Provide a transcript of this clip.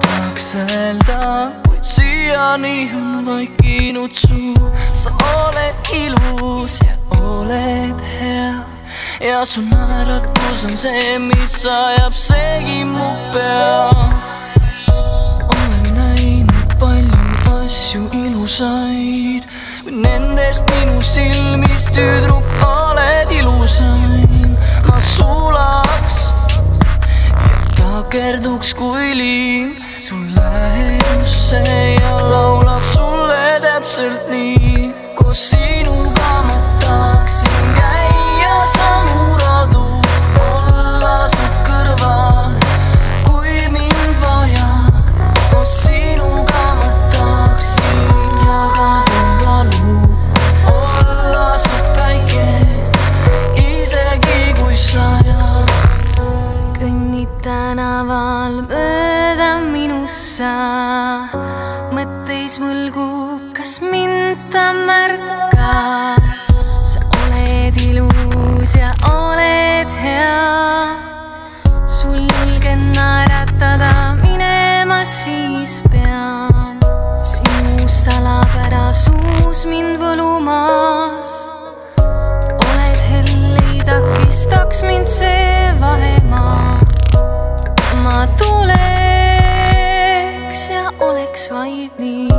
tahaks öelda, kuid siiani on vaikinud suu. Sa oled ilus ja oled hea ja su naeratus on see, mis ajab segi mu pea. Olen näinud palju asju ilusaid, kuid nendest minu silmis tüdruk oled ilusaim. Ma sulaks ja takerduks kui liim sul lähedusse ja laulaks sulle täpselt nii. Koos sinuga ma tahaksin käia samu radu, olla su kõrval, kui mind vaja. Koos sinuga ma tahaksin jagada valu, olla su päike, isegi kui sajab. Kõnnid tänaval mööda minussa, mõtteis mõlgub, kas mind ta märkab. Sa oled ilus ja oled hea, sul julgen naeratada minema siis pean. Sinu salapärasuus mind võlumas, oled hell, ei takistaks mind see vahemaa. Ma tuleks ja oleks vaid nii.